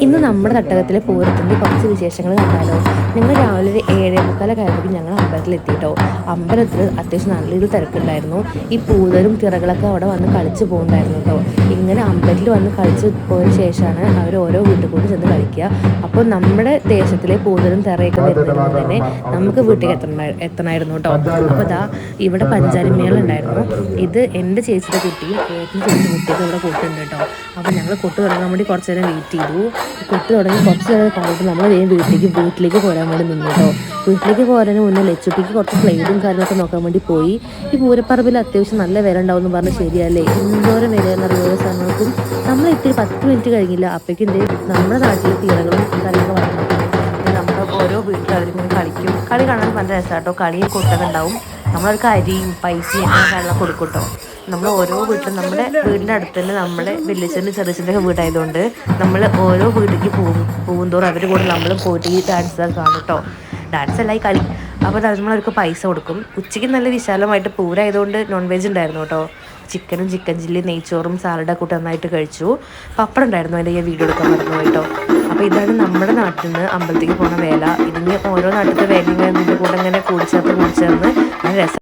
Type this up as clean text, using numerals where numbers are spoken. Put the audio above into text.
ഇന്ന് നമ്മുടെ തട്ടകത്തിലെ പൂരത്തിൻ്റെ കുറച്ച് വിശേഷങ്ങൾ കണ്ടാലോ. ഞങ്ങൾ രാവിലെ ഒരു 7:45 കഴിഞ്ഞപ്പോൾ ഞങ്ങൾ അമ്പലത്തിലെത്തിയിട്ടോ. അമ്പലത്തിൽ അത്യാവശ്യം നല്ല രീതിയിൽ തിരക്കുണ്ടായിരുന്നു. ഈ പൂതരും തിറകളൊക്കെ അവിടെ വന്ന് കളിച്ച് പോകുന്നുണ്ടായിരുന്നു കേട്ടോ. ഇങ്ങനെ അമ്പലത്തിൽ വന്ന് കളിച്ച് പോയതിന് ശേഷമാണ് അവർ ഓരോ വീട്ടിൽ കൂടി ചെന്ന് കളിക്കുക. അപ്പോൾ നമ്മുടെ ദേശത്തിലെ പൂതരും തിറയൊക്കെ വരുന്നതിന് തന്നെ നമുക്ക് വീട്ടിൽ എത്തണമായിരുന്നു കേട്ടോ. അപ്പോൾ ഇതാ ഇവിടെ പഞ്ചാരിമേളം ഉണ്ടായിരുന്നു. ഇത് എൻ്റെ ചേച്ചിയുടെ കുട്ടിയും ചേച്ചിയുടെ കുട്ടിയൊക്കെ ഇവിടെ കൂട്ടുണ്ട് കേട്ടോ. അപ്പോൾ ഞങ്ങൾ കൊട്ട് തുടങ്ങാൻ വേണ്ടി കുറച്ച് നേരം വെയിറ്റ് ചെയ്തു. കൊട്ട് തുടങ്ങി കുറച്ച് നേരം കഴിഞ്ഞിട്ട് നമ്മൾ വീട്ടിലേക്ക് പോരാൻ വേണ്ടി നിന്നു കേട്ടോ. വീട്ടിലേക്ക് പോരാന് മുന്നേ ലച്ചുട്ടിക്ക് കുറച്ച് സ്ലൈഡും കാര്യങ്ങളൊക്കെ നോക്കാൻ വേണ്ടി പോയി. ഈ പൂരപ്പറമ്പിൽ അത്യാവശ്യം നല്ല വില ഉണ്ടാവും എന്ന് പറഞ്ഞ് ശരിയല്ലേ. എന്തോരം വിലയെന്ന് ഓരോ സമയത്തും നമ്മൾ എത്തി 10 മിനിറ്റ് കഴിഞ്ഞില്ല. അപ്പോഴേക്കും നമ്മുടെ നാട്ടിലെ തീരകളും കാര്യങ്ങളൊക്കെ വന്നിട്ടുണ്ട്. നമ്മുടെ ഓരോ വീട്ടിലും അവരിങ്ങനെ കളിക്കും. കളി കാണാൻ നല്ല രസമാട്ടോ. കളിയിൽ കൊട്ടൊക്കെ ഉണ്ടാവും. നമ്മളവർക്ക് അരിയും പൈസയും കാര്യങ്ങളൊക്കെ കൊടുക്കും കേട്ടോ. നമ്മൾ ഓരോ വീട്ടിലും നമ്മുടെ വീടിൻ്റെ അടുത്ത് തന്നെ നമ്മുടെ വലിയച്ഛൻ്റെ ചെറിയച്ഛൻ്റെ ഒക്കെ വീടായതുകൊണ്ട് നമ്മൾ ഓരോ വീട്ടിലേക്ക് പോകുന്തോറും അവരുടെ കൂടെ നമ്മളും പോയിട്ട് ഈ ഡാൻസ് കാണും കേട്ടോ. ഡാൻസ് അല്ല ഈ കളി. അപ്പോൾ നമ്മളവർക്ക് പൈസ കൊടുക്കും. ഉച്ചയ്ക്ക് നല്ല വിശാലമായിട്ട് പൂരമായതുകൊണ്ട് നോൺ വെജ് ഉണ്ടായിരുന്നു കേട്ടോ. ചിക്കനും ചിക്കൻ ചില്ലി നെയ്ച്ചോറും സാലഡൊക്കെ കൂട്ടി നന്നായിട്ട് കഴിച്ചു. പപ്പടം ഉണ്ടായിരുന്നു. അതിൻ്റെ ഞാൻ വീഡിയോ എടുക്കാൻ മറന്നു കേട്ടോ. അപ്പോൾ ഇതാണ് നമ്മുടെ നാട്ടിൽ നിന്ന് അമ്പലത്തേക്ക് പോകുന്ന വേല. ഇതിന് ഓരോ നാട്ടിലത്തെ വേലയും ഇതിൻ്റെ കൂടെ ഇങ്ങനെ കൂടിച്ചേർന്ന് നല്ല രസം.